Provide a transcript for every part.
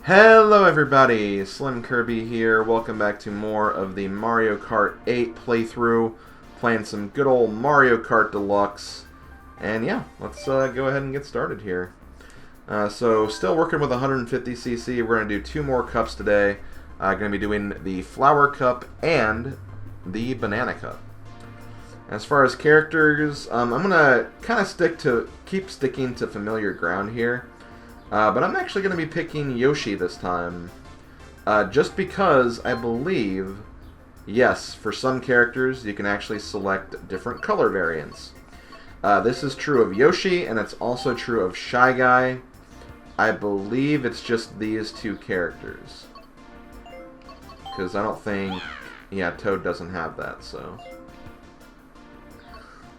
Hello everybody, SlimKirby here. Welcome back to more of the Mario Kart 8 playthrough. Playing some good old Mario Kart Deluxe. And yeah, let's go ahead and get started here. So still working with 150cc. We're going to do two more cups today. Going to be doing the Flower Cup and the Banana Cup. As far as characters, I'm going to kind of keep sticking to familiar ground here. But I'm actually going to be picking Yoshi this time. Just because I believe, yes, for some characters you can actually select different color variants. This is true of Yoshi, and it's also true of Shy Guy. I believe it's just these two characters. Because I don't think... Yeah, Toad doesn't have that, so...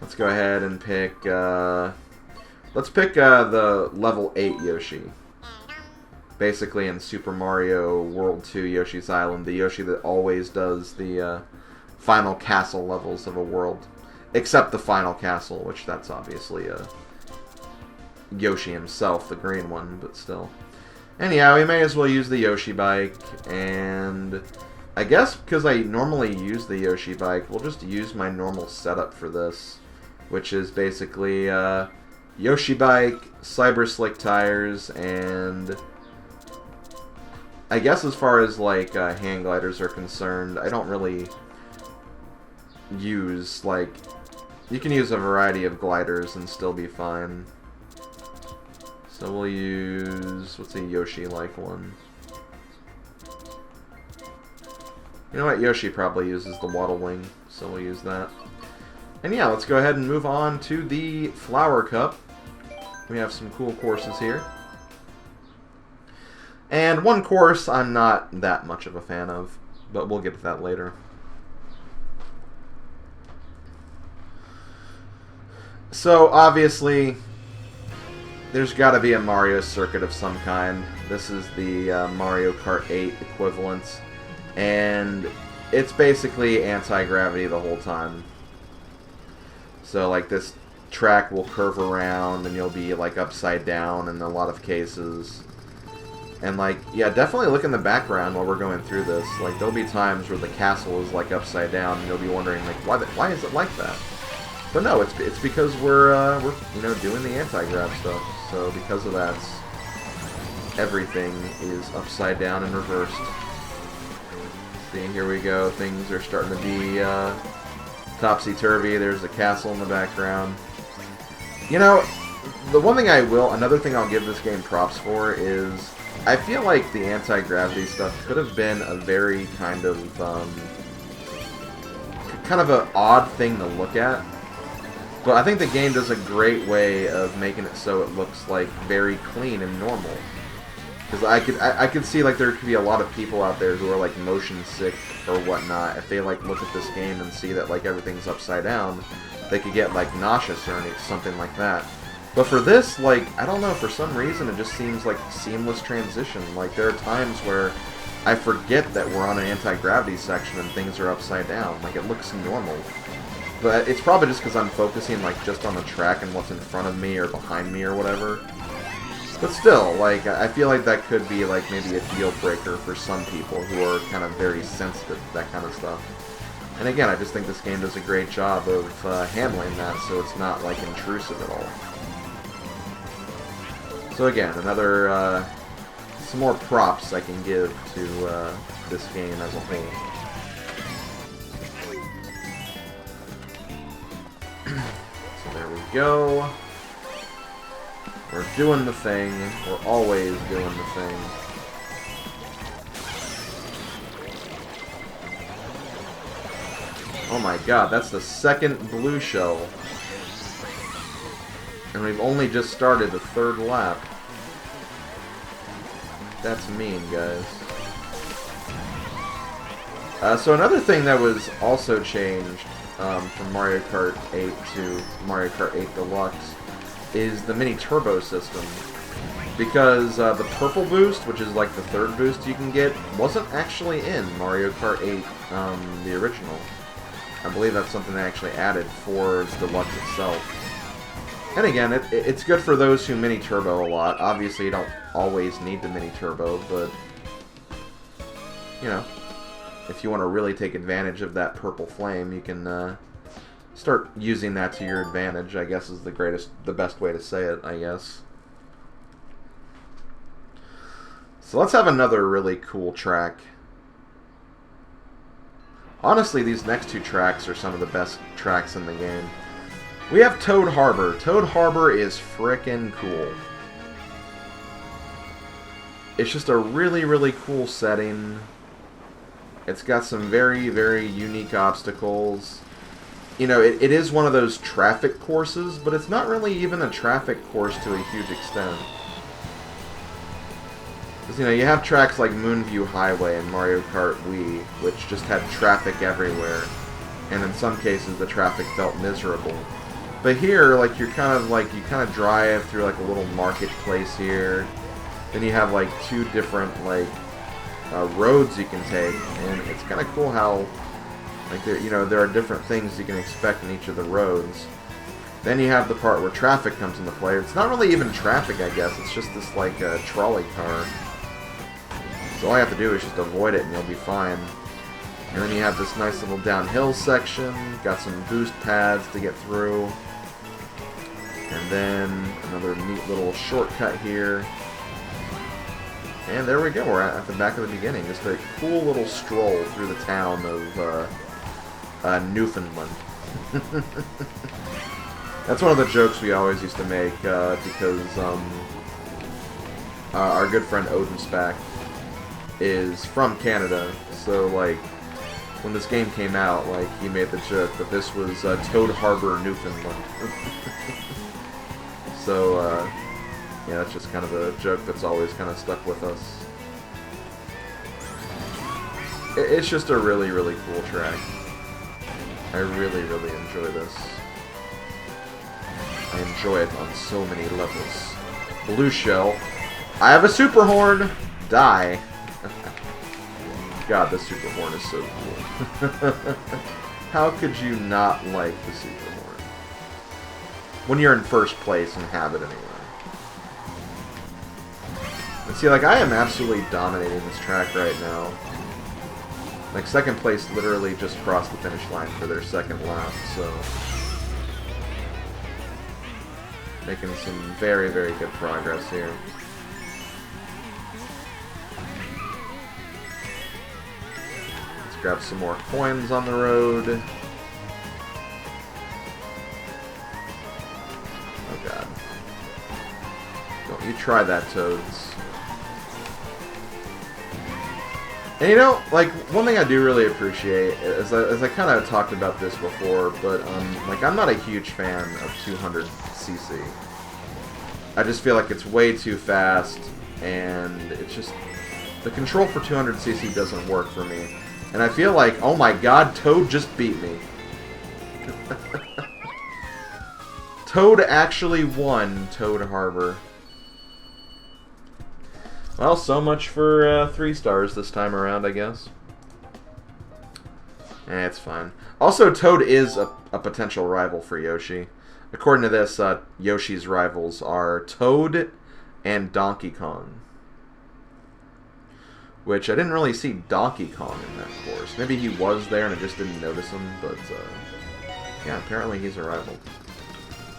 Let's go ahead and pick... Let's pick the level 8 Yoshi. Basically in Super Mario World 2 Yoshi's Island, the Yoshi that always does the final castle levels of a world. Except the final castle, which that's obviously Yoshi himself, the green one, but still. Anyhow, we may as well use the Yoshi bike, and I guess because I normally use the Yoshi bike, we'll just use my normal setup for this, which is basically Yoshi bike, Cyber Slick tires, and I guess as far as like hand gliders are concerned, I don't really use, like, you can use a variety of gliders and still be fine. So we'll use, what's a Yoshi-like one? You know what, Yoshi probably uses the Waddle Wing, so we'll use that. And yeah, let's go ahead and move on to the Flower Cup. We have some cool courses here. And one course I'm not that much of a fan of, but we'll get to that later. So obviously, there's got to be a Mario circuit of some kind. This is the Mario Kart 8 equivalent, and it's basically anti-gravity the whole time. So like this track will curve around and you'll be like upside down in a lot of cases. And like, yeah, definitely look in the background while we're going through this. Like, there'll be times where the castle is like upside down and you'll be wondering like, why is it like that? But no, it's because we're you know, doing the anti-grav stuff. So because of that, everything is upside down and reversed. See, here we go. Things are starting to be topsy-turvy. There's a castle in the background. You know, another thing I'll give this game props for is, I feel like the anti-gravity stuff could have been a very kind of an odd thing to look at. But I think the game does a great way of making it so it looks like very clean and normal. Because I could see like there could be a lot of people out there who are like motion sick or whatnot. If they like look at this game and see that like everything's upside down, they could get like nauseous or something like that. But for this, like, I don't know, for some reason it just seems like seamless transition. Like, there are times where I forget that we're on an anti-gravity section and things are upside down. Like, it looks normal. But it's probably just because I'm focusing, like, just on the track and what's in front of me or behind me or whatever. But still, like, I feel like that could be, like, maybe a deal breaker for some people who are kind of very sensitive to that kind of stuff. And again, I just think this game does a great job of handling that so it's not, like, intrusive at all. So again, another, some more props I can give to this game as a whole. So there we go. We're doing the thing. We're always doing the thing. Oh my god, that's the second blue shell. And we've only just started the third lap. That's mean, guys. So another thing that was also changed from Mario Kart 8 to Mario Kart 8 Deluxe is the mini turbo system. Because the purple boost, which is like the third boost you can get, wasn't actually in Mario Kart 8, the original. I believe that's something they actually added for Deluxe itself. And again, it's good for those who mini turbo a lot. Obviously, you don't always need the mini turbo, but you know, if you want to really take advantage of that purple flame, you can start using that to your advantage, I guess is the best way to say it, I guess. So let's have another really cool track. Honestly, these next two tracks are some of the best tracks in the game. We have Toad Harbor. Toad Harbor is frickin' cool. It's just a really, really cool setting. It's got some very, very unique obstacles. You know, it is one of those traffic courses, but it's not really even a traffic course to a huge extent. Because, you know, you have tracks like Moonview Highway and Mario Kart Wii, which just had traffic everywhere. And in some cases, the traffic felt miserable. But here, like, you kind of drive through, like, a little marketplace here. Then you have, like, two different, like, roads you can take. And it's kind of cool how, like, there are different things you can expect in each of the roads. Then you have the part where traffic comes into play. It's not really even traffic, I guess. It's just this, like, trolley car. So all you have to do is just avoid it and you'll be fine. And then you have this nice little downhill section. Got some boost pads to get through. And then another neat little shortcut here. And there we go. We're at the back of the beginning. Just a cool little stroll through the town of Newfoundland. That's one of the jokes we always used to make because our good friend Odin Spack is from Canada, so like when this game came out, like he made the joke that this was Toad Harbor, Newfoundland. So yeah, that's just kind of a joke that's always kind of stuck with us. It's just a really, really cool track. I really, really enjoy this. I enjoy it on so many levels. Blue shell. I have a super horn. Die. God, the super horn is so cool. How could you not like the super horn? When you're in first place and have it anyway. And see, like, I am absolutely dominating this track right now. Like, second place literally just crossed the finish line for their second lap, so... Making some very, very good progress here. Grab some more coins on the road. Oh god. Don't you try that, Toads. And you know, like, one thing I do really appreciate, as I kind of talked about this before, but, like, I'm not a huge fan of 200cc. I just feel like it's way too fast, and it's just... The control for 200cc doesn't work for me. And I feel like, oh my god, Toad just beat me. Toad actually won Toad Harbor. Well, so much for 3 stars this time around, I guess. It's fine. Also, Toad is a potential rival for Yoshi. According to this, Yoshi's rivals are Toad and Donkey Kong. Which I didn't really see Donkey Kong in that course. Maybe he was there and I just didn't notice him, but yeah, apparently he's a rival.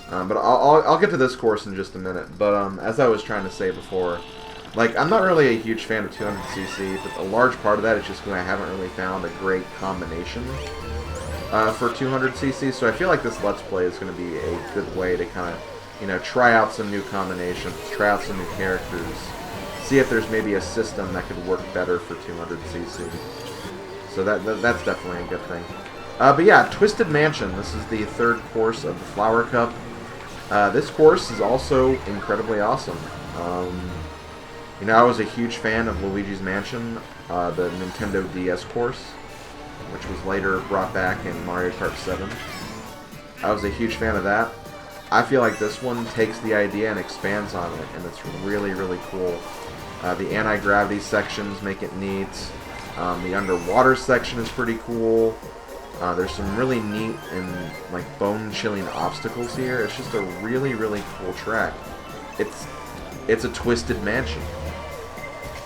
But I'll get to this course in just a minute. But as I was trying to say before, like, I'm not really a huge fan of 200cc, but a large part of that is just because I haven't really found a great combination for 200cc. So I feel like this Let's Play is going to be a good way to kind of, you know, try out some new combinations, try out some new characters. See if there's maybe a system that could work better for 200cc. So that's definitely a good thing. But yeah, Twisted Mansion. This is the 3rd course of the Flower Cup. This course is also incredibly awesome. You know, I was a huge fan of Luigi's Mansion, the Nintendo DS course, which was later brought back in Mario Kart 7. I was a huge fan of that. I feel like this one takes the idea and expands on it, and it's really, really cool. The anti-gravity sections make it neat. The underwater section is pretty cool. There's some really neat and like bone-chilling obstacles here. It's just a really, really cool track. It's a twisted mansion.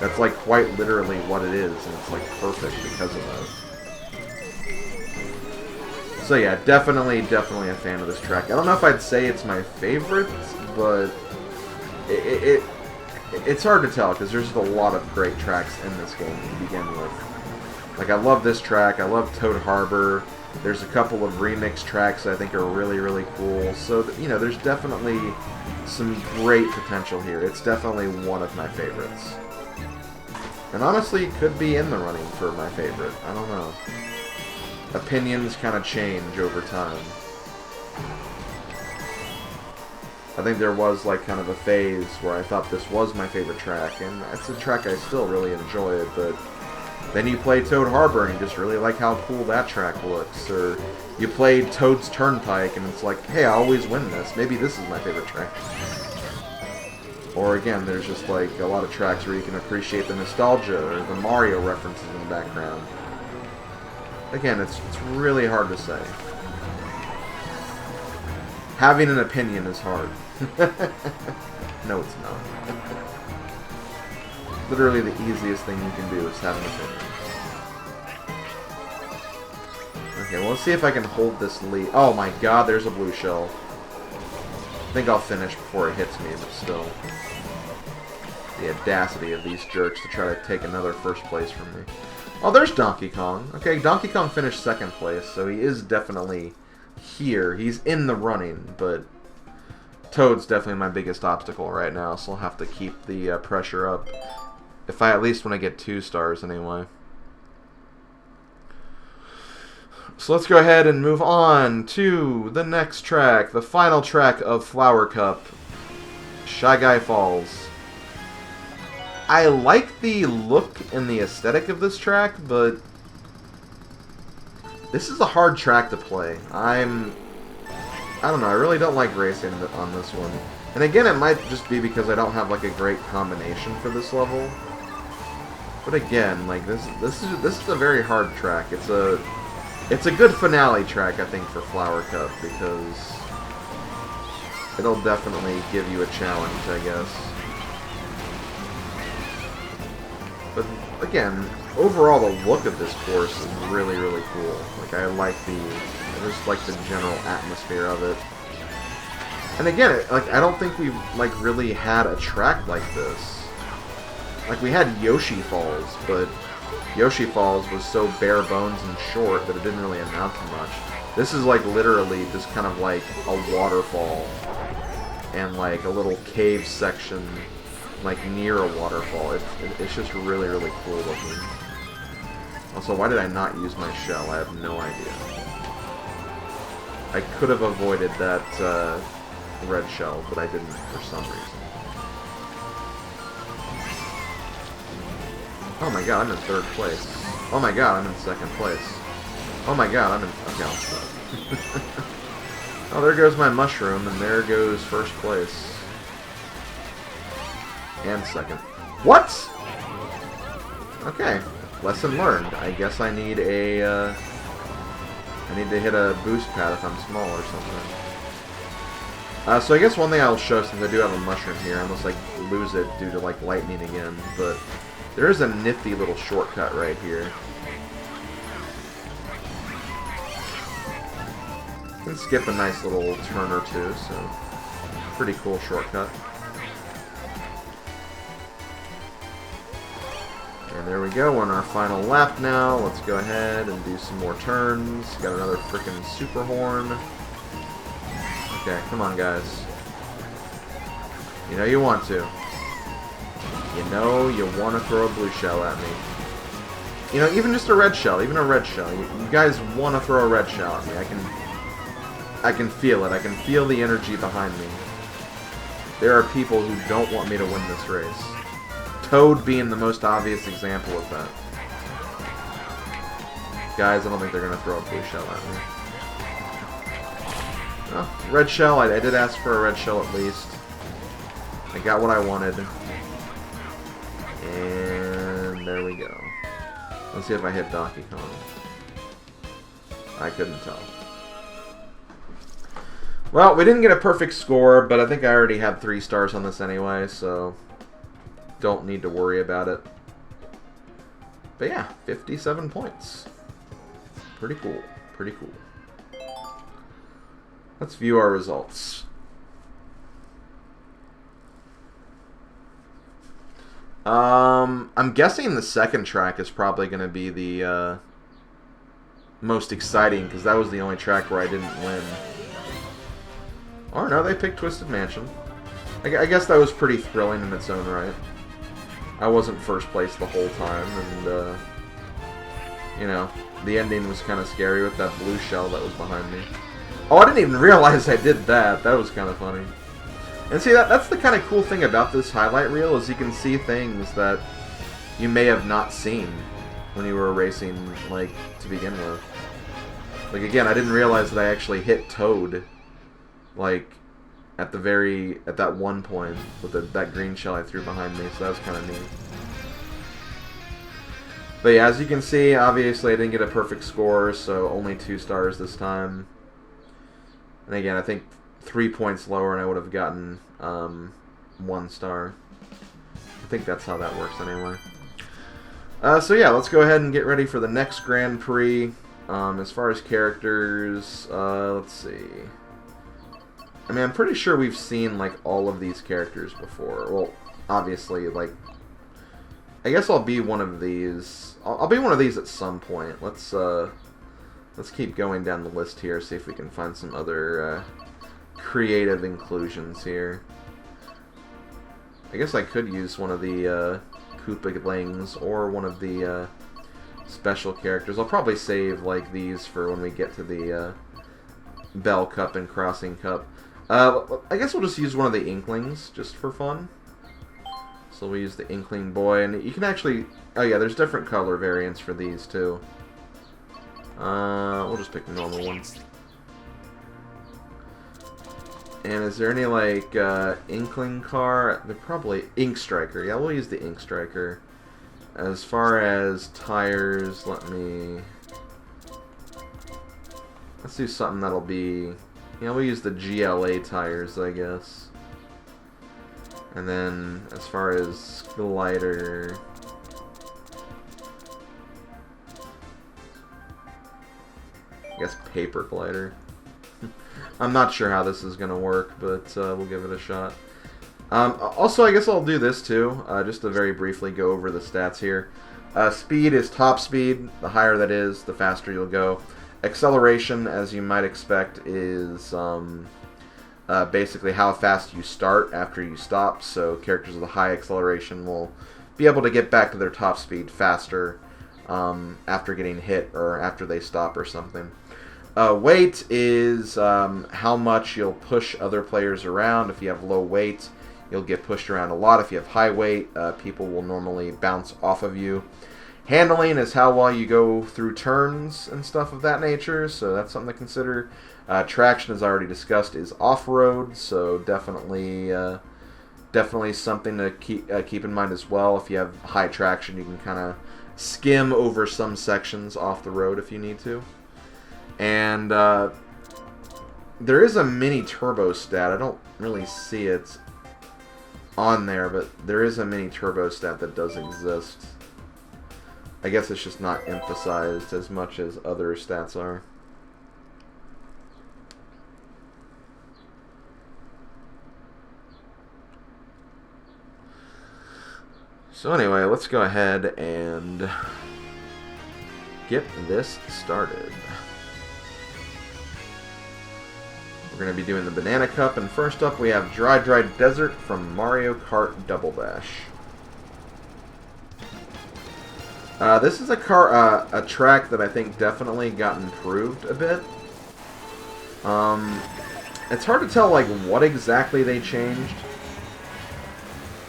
That's like quite literally what it is, and it's like perfect because of that. So yeah, definitely a fan of this track. I don't know if I'd say it's my favorite, but it's hard to tell because there's just a lot of great tracks in this game to begin with. Like, I love this track. I love Toad Harbor. There's a couple of remix tracks that I think are really, really cool. So, you know, there's definitely some great potential here. It's definitely one of my favorites. And honestly, it could be in the running for my favorite. I don't know. Opinions kind of change over time. I think there was, like, kind of a phase where I thought this was my favorite track, and it's a track I still really enjoy, but then you play Toad Harbor and you just really like how cool that track looks, or you play Toad's Turnpike and it's like, hey, I always win this. Maybe this is my favorite track. Or again, there's just like a lot of tracks where you can appreciate the nostalgia or the Mario references in the background. Again, it's really hard to say. Having an opinion is hard. No, it's not. Literally the easiest thing you can do is have an opinion. Okay, well, let's see if I can hold this lead. Oh my god, there's a blue shell. I think I'll finish before it hits me, but still. The audacity of these jerks to try to take another first place from me. Oh, there's Donkey Kong. Okay, Donkey Kong finished second place, so he is definitely here. He's in the running, but Toad's definitely my biggest obstacle right now, so I'll have to keep the pressure up. If I at least want to get 2 stars anyway. So let's go ahead and move on to the next track, the final track of Flower Cup, Shy Guy Falls. I like the look and the aesthetic of this track, but this is a hard track to play. I don't know, I really don't like racing on this one. And again, it might just be because I don't have like a great combination for this level. But again, like this is a very hard track. It's a good finale track, I think, for Flower Cup, because it'll definitely give you a challenge, I guess. But again, overall, the look of this course is really, really cool. Like, I just like the general atmosphere of it. And again, like, I don't think we've like really had a track like this. Like, we had Yoshi Falls, but Yoshi Falls was so bare bones and short that it didn't really amount to much. This is like literally just kind of like a waterfall and like a little cave section like near a waterfall. It's just really, really cool looking. Also, why did I not use my shell? I have no idea. I could have avoided that red shell, but I didn't for some reason. Oh my god, I'm in 3rd place. Oh my god, I'm in 2nd place. Oh my god, I'm in... Okay, I'll stop. Oh, there goes my mushroom, and there goes 1st place. And 2nd. What?! Okay, lesson learned. I guess I need a, I need to hit a boost pad if I'm small or something. So I guess one thing I'll show, since I do have a mushroom here, unless I lose it due to, like, lightning again, but there is a nifty little shortcut right here. You can skip a nice little turn or two, so pretty cool shortcut. And there we go, we're on our final lap now. Let's go ahead and do some more turns. Got another frickin' super horn. Okay, come on, guys. You know you want to. You know you want to throw a blue shell at me. You know, even just a red shell, even a red shell. You guys want to throw a red shell at me. I can feel it. I can feel the energy behind me. There are people who don't want me to win this race. Toad being the most obvious example of that. Guys, I don't think they're going to throw a blue shell at me. Oh, red shell. I did ask for a red shell at least. I got what I wanted. And there we go. Let's see if I hit Donkey Kong. I couldn't tell. Well, we didn't get a perfect score, but I think I already had 3 stars on this anyway, so don't need to worry about it. But yeah, 57 points. Pretty cool. Pretty cool. Let's view our results. I'm guessing the second track is probably going to be the most exciting, because that was the only track where I didn't win. Or no, they picked Twisted Mansion. I guess that was pretty thrilling in its own right. I wasn't first place the whole time, and you know, the ending was kind of scary with that blue shell that was behind me. Oh, I didn't even realize I did that. That was kind of funny. And see, that's the kind of cool thing about this highlight reel, is you can see things that you may have not seen when you were racing, like, to begin with. Like, again, I didn't realize that I actually hit Toad, like, at that one point with that green shell I threw behind me, so that was kind of neat. But yeah, as you can see, obviously I didn't get a perfect score, so only 2 stars this time. And again, I think 3 points lower and I would have gotten 1 star. I think that's how that works anyway. So yeah, let's go ahead and get ready for the next Grand Prix. As far as characters, let's see. I mean, I'm pretty sure we've seen, like, all of these characters before. Well, obviously, like, I guess I'll be one of these. I'll be one of these at some point. Let's keep going down the list here, see if we can find some other creative inclusions here. I guess I could use one of the Koopalings or one of the special characters. I'll probably save, like, these for when we get to the Bell Cup and Crossing Cup. I guess we'll just use one of the Inklings, just for fun. So we use the Inkling Boy, and you can actually... Oh yeah, there's different color variants for these, too. We'll just pick the normal ones. And is there any, like, Inkling car? They're probably Ink Striker. Yeah, we'll use the Ink Striker. As far as tires, let's do something that'll be... Yeah, we'll use the GLA tires, I guess. And then, as far as glider... I guess paper glider. I'm not sure how this is going to work, but we'll give it a shot. Also, I guess I'll do this too, just to very briefly go over the stats here. Speed is top speed. The higher that is, the faster you'll go. Acceleration, as you might expect, is basically how fast you start after you stop. So characters with a high acceleration will be able to get back to their top speed faster after getting hit or after they stop or something. Weight is how much you'll push other players around. If you have low weight, you'll get pushed around a lot. If you have high weight, people will normally bounce off of you. Handling is how well you go through turns and stuff of that nature, so that's something to consider. Traction, as I already discussed, is off-road, so definitely something to keep in mind as well. If you have high traction, you can kind of skim over some sections off the road if you need to. And there is a mini turbo stat. I don't really see it on there, but there is a mini turbo stat that does exist. I guess it's just not emphasized as much as other stats are. So anyway, let's go ahead and get this started. We're going to be doing the Banana Cup, and first up we have Dry Dry Desert from Mario Kart Double Dash. This is a track that I think definitely got improved a bit. It's hard to tell like what exactly they changed,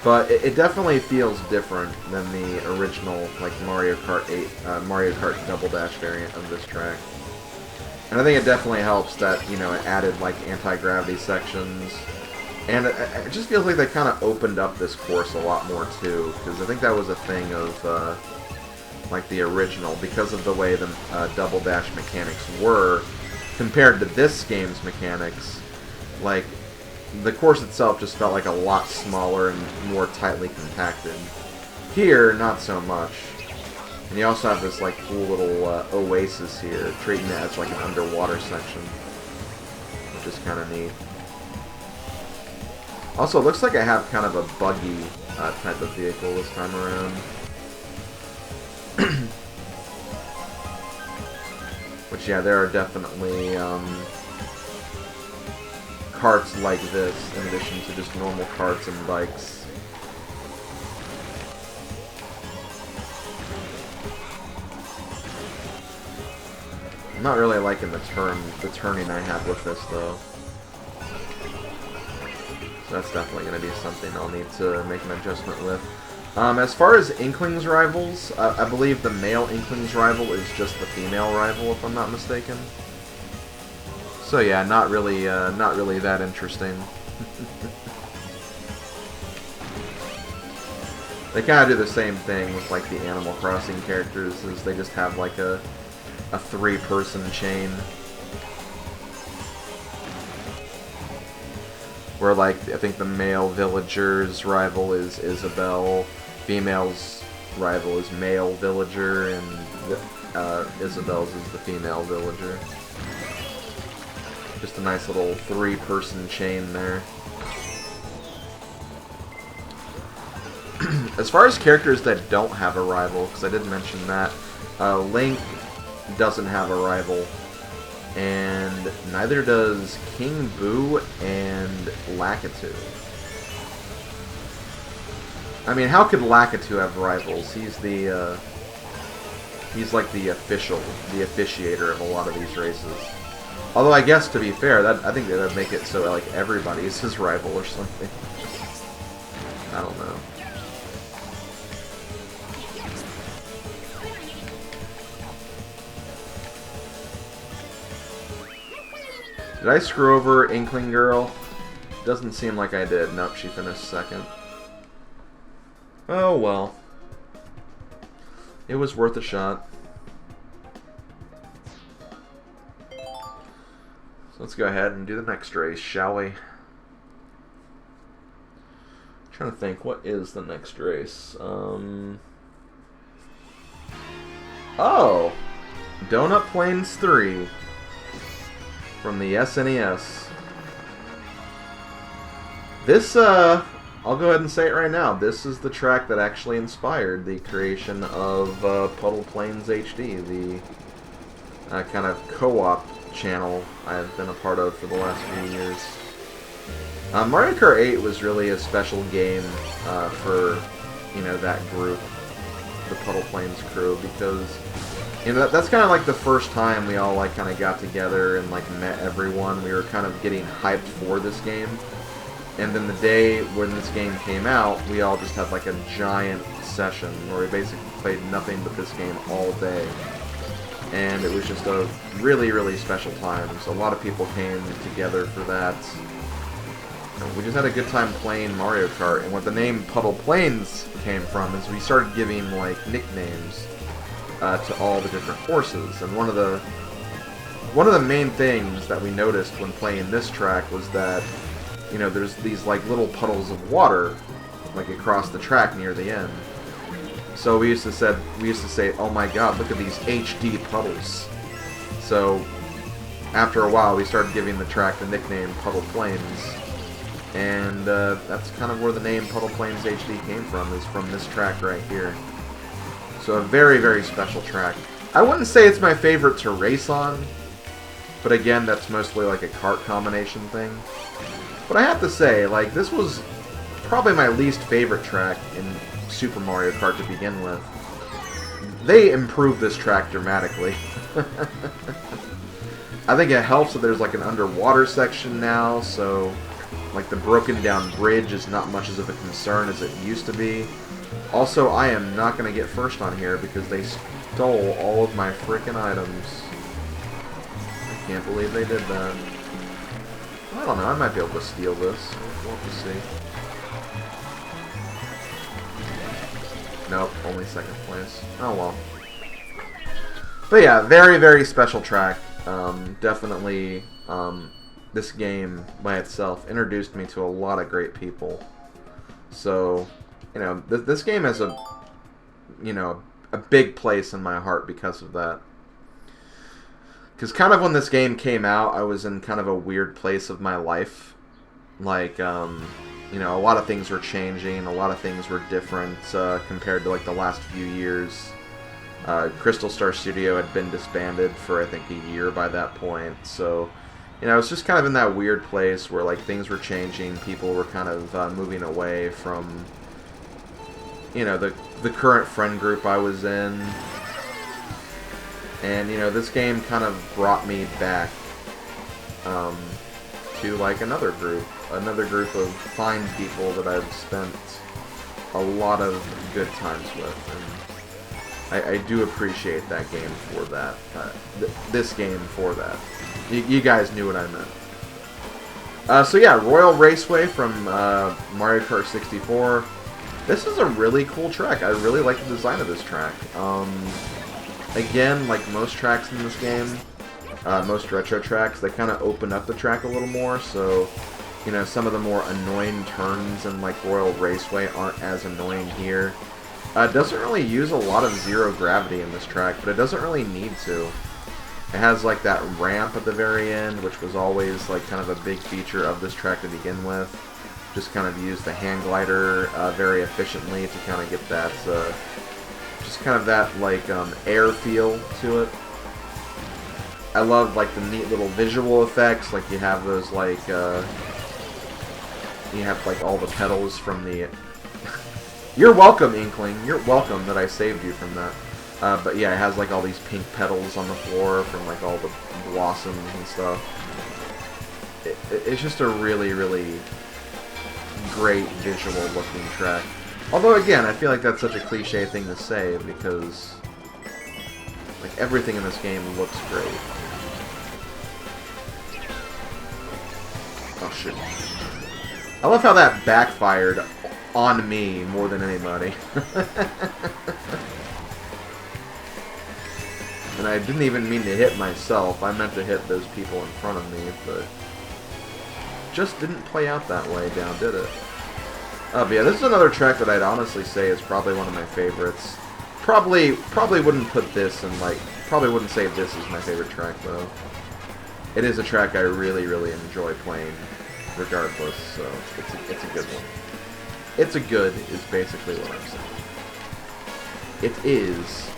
but it definitely feels different than the original like Mario Kart 8, Mario Kart Double Dash variant of this track. And I think it definitely helps that, you know, it added like anti-gravity sections. And it just feels like they kind of opened up this course a lot more too, because I think that was a thing of like the original, because of the way the double dash mechanics were compared to this game's mechanics. Like, the course itself just felt like a lot smaller and more tightly compacted. Here, not so much. And you also have this like cool little oasis here, treating it as like an underwater section, which is kind of neat. Also, it looks like I have kind of a buggy type of vehicle this time around. Which, yeah, there are definitely karts like this, in addition to just normal karts and bikes. I'm not really liking the turning I have with this, though. So that's definitely going to be something I'll need to make an adjustment with. As far as Inkling's rivals, I believe the male Inkling's rival is just the female rival, if I'm not mistaken. So yeah, not really that interesting. They kind of do the same thing with like the Animal Crossing characters, is they just have like a three-person chain. Where, like, I think the male villager's rival is Isabelle, female's rival is male villager, and Isabelle's is the female villager. Just a nice little three-person chain there. As far as characters that don't have a rival, because I did mention that, Link doesn't have a rival. And neither does King Boo and Lakitu. I mean, how could Lakitu have rivals? He's like the officiator of a lot of these races. Although I guess, to be fair, I think that would make it so like everybody's his rival or something. I don't know. Did I screw over Inkling Girl? Doesn't seem like I did. Nope, she finished second. Oh well. It was worth a shot. So let's go ahead and do the next race, shall we? I'm trying to think, what is the next race? Oh! Donut Plains 3. From the SNES. This, I'll go ahead and say it right now. This is the track that actually inspired the creation of Puddle Plains HD, the kind of co-op channel I've been a part of for the last few years. Mario Kart 8 was really a special game for, you know, that group, the Puddle Plains crew, because you know, that's kind of like the first time we all like kind of got together and like met everyone. We were kind of getting hyped for this game. And then the day when this game came out, we all just had like a giant session where we basically played nothing but this game all day. And it was just a really, really special time. So a lot of people came together for that. And we just had a good time playing Mario Kart. And what the name Puddle Plains came from is we started giving like nicknames to all the different courses, and one of the main things that we noticed when playing this track was that, you know, there's these like little puddles of water like across the track near the end. So we used to say, oh my god, look at these HD puddles. So after a while we started giving the track the nickname Puddle Plains, and that's kind of where the name Puddle Plains HD came from, is from this track right here. So a very, very special track. I wouldn't say it's my favorite to race on, but again, that's mostly like a kart combination thing. But I have to say, like, this was probably my least favorite track in Super Mario Kart to begin with. They improved this track dramatically. I think it helps that there's like an underwater section now, so like the broken down bridge is not much as of a concern as it used to be. Also, I am not going to get first on here because they stole all of my frickin' items. I can't believe they did that. I don't know, I might be able to steal this. We'll have to see. Nope, only second place. Oh well. But yeah, very, very special track. Definitely, this game by itself introduced me to a lot of great people. So, you know, this game has a, you know, a big place in my heart because of that. Because kind of when this game came out, I was in kind of a weird place of my life. Like, you know, a lot of things were changing, a lot of things were different compared to like the last few years. Crystal Star Studio had been disbanded for I think a year by that point, so you know, I was just kind of in that weird place where like things were changing, people were kind of moving away from, you know, the current friend group I was in, and you know, this game kind of brought me back to like another group of fine people that I've spent a lot of good times with, and I do appreciate that game for that. This game for that. You guys knew what I meant. So yeah, Royal Raceway from Mario Kart 64. This is a really cool track. I really like the design of this track. Again, like most tracks in this game, most retro tracks, they kind of open up the track a little more, so you know, some of the more annoying turns in like Royal Raceway aren't as annoying here. It doesn't really use a lot of zero gravity in this track, but it doesn't really need to. It has like that ramp at the very end, which was always like kind of a big feature of this track to begin with. Just kind of use the hang glider very efficiently to kind of get that, just kind of that like air feel to it. I love like the neat little visual effects, like you have those like, you have like all the petals from the... You're welcome, Inkling. You're welcome that I saved you from that. But yeah, it has like all these pink petals on the floor from like all the blossoms and stuff. It's just a really, really great visual looking track. Although again, I feel like that's such a cliche thing to say because like everything in this game looks great. Oh shit. I love how that backfired on me more than anybody. And I didn't even mean to hit myself. I meant to hit those people in front of me, but just didn't play out that way down, did it? But yeah, this is another track that I'd honestly say is probably one of my favorites. Probably wouldn't put this in like, probably wouldn't say this is my favorite track though. It is a track I really, really enjoy playing regardless, so it's a good one. It's a good is basically what I'm saying. It is,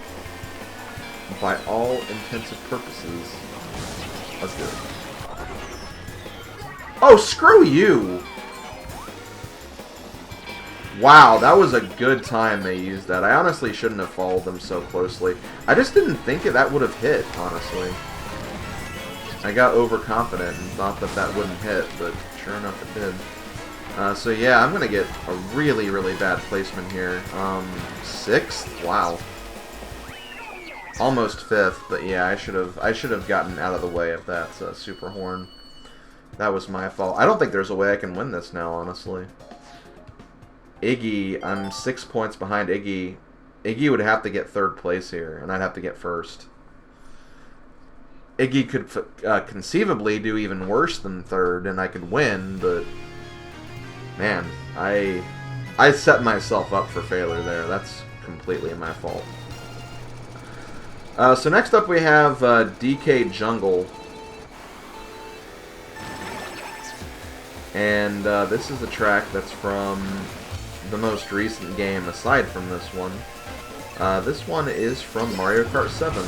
by all intents and purposes, a good. Oh, screw you! Wow, that was a good time they used that. I honestly shouldn't have followed them so closely. I just didn't think that would have hit, honestly. I got overconfident and thought that wouldn't hit, but sure enough it did. So yeah, I'm going to get a really, really bad placement here. 6th? Wow. Almost 5th, but yeah, I should have gotten out of the way of that super horn. That was my fault. I don't think there's a way I can win this now, honestly. Iggy, I'm 6 points behind Iggy. Iggy would have to get 3rd place here, and I'd have to get 1st. Iggy could conceivably do even worse than 3rd, and I could win, but man, I set myself up for failure there. That's completely my fault. So next up we have DK Jungle. And this is a track that's from the most recent game aside from this one. This one is from Mario Kart 7.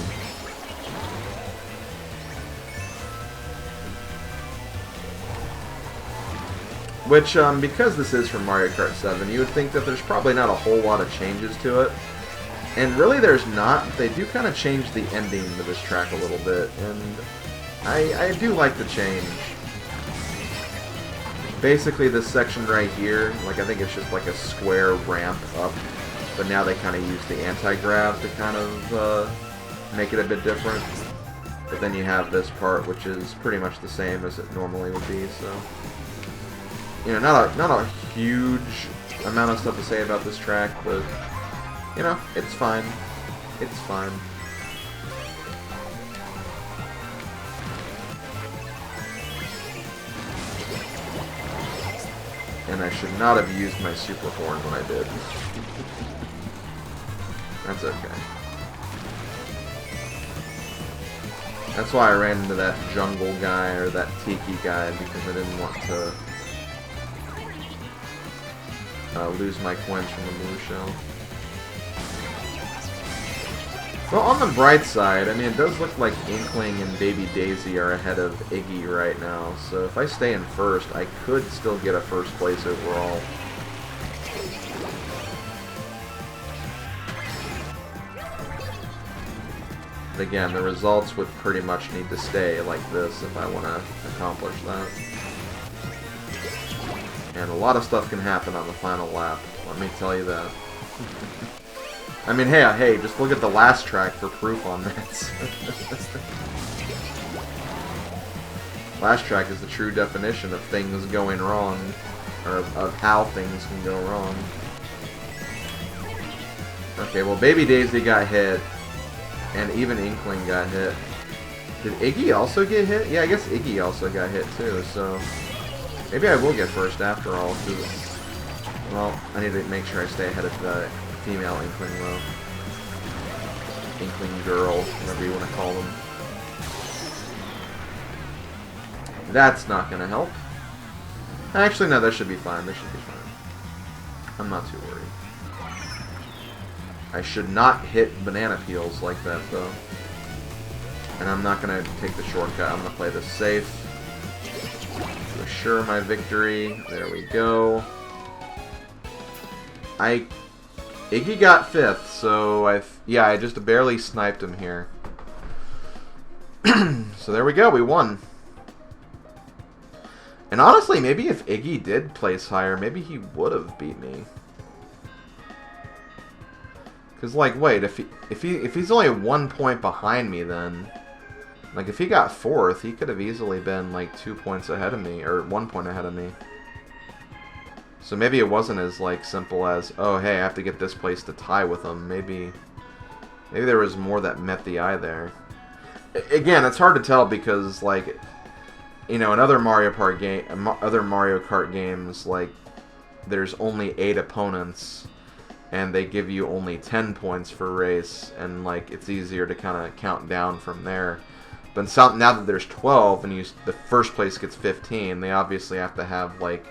Which, because this is from Mario Kart 7, you would think that there's probably not a whole lot of changes to it. And really there's not. They do kind of change the ending to this track a little bit, and I do like the change. Basically this section right here, like I think it's just like a square ramp up, but now they kind of use the anti-grav to kind of make it a bit different. But then you have this part, which is pretty much the same as it normally would be, so... You know, not a huge amount of stuff to say about this track, but, you know, it's fine. It's fine. And I should not have used my super horn when I did. That's okay. That's why I ran into that jungle guy or that tiki guy, because I didn't want to lose my coins from the blue shell. Well, on the bright side, I mean, it does look like Inkling and Baby Daisy are ahead of Iggy right now, so if I stay in first, I could still get a first place overall. But again, the results would pretty much need to stay like this if I want to accomplish that. And a lot of stuff can happen on the final lap, let me tell you that. I mean, hey, just look at the last track for proof on that. Last track is the true definition of things going wrong, or of how things can go wrong. Okay, well, Baby Daisy got hit, and even Inkling got hit. Did Iggy also get hit? Yeah, I guess Iggy also got hit too, so maybe I will get first after all, because, well, I need to make sure I stay ahead of the female Inkling, though. Inkling girl, whatever you want to call them. That's not going to help. Actually, no, that should be fine. They should be fine. I'm not too worried. I should not hit banana peels like that, though. And I'm not going to take the shortcut. I'm going to play this safe. To assure my victory. There we go. Iggy got 5th, so I just barely sniped him here. So there we go, we won. And honestly, maybe if Iggy did place higher, maybe he would have beat me. Cause like, wait, if he's only 1 point behind me, then like if he got 4th, he could have easily been like 2 points ahead of me, or 1 point ahead of me. So maybe it wasn't as like simple as, oh hey, I have to get this place to tie with them. Maybe there was more that met the eye there. Again, it's hard to tell because like, you know, in other Mario Kart games, like there's only 8 opponents, and they give you only 10 points for a race, and like it's easier to kind of count down from there. But now that there's 12 and the first place gets 15, they obviously have to have like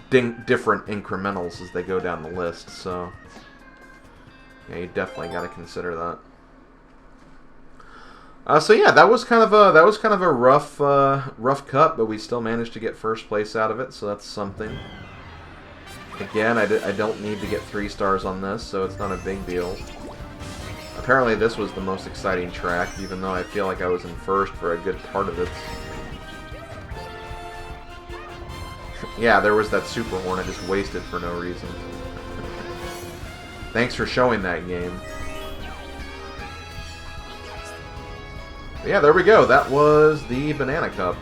different incrementals as they go down the list, so yeah, you definitely got to consider that. So yeah, that was kind of a rough cut, but we still managed to get first place out of it, so that's something. Again, I don't need to get 3 stars on this, so it's not a big deal. Apparently, this was the most exciting track, even though I feel like I was in first for a good part of it. Yeah, there was that super horn I just wasted for no reason. Thanks for showing that game. But yeah, there we go. That was the Banana Cup.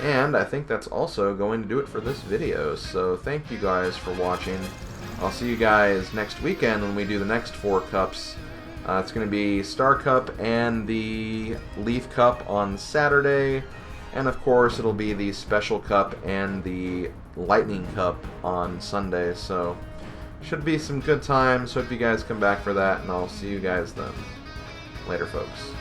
And I think that's also going to do it for this video. So thank you guys for watching. I'll see you guys next weekend when we do the next 4 cups. It's going to be Star Cup and the Leaf Cup on Saturday. And of course, it'll be the Special Cup and the Lightning Cup on Sunday. So, should be some good times. Hope you guys come back for that, and I'll see you guys then. Later, folks.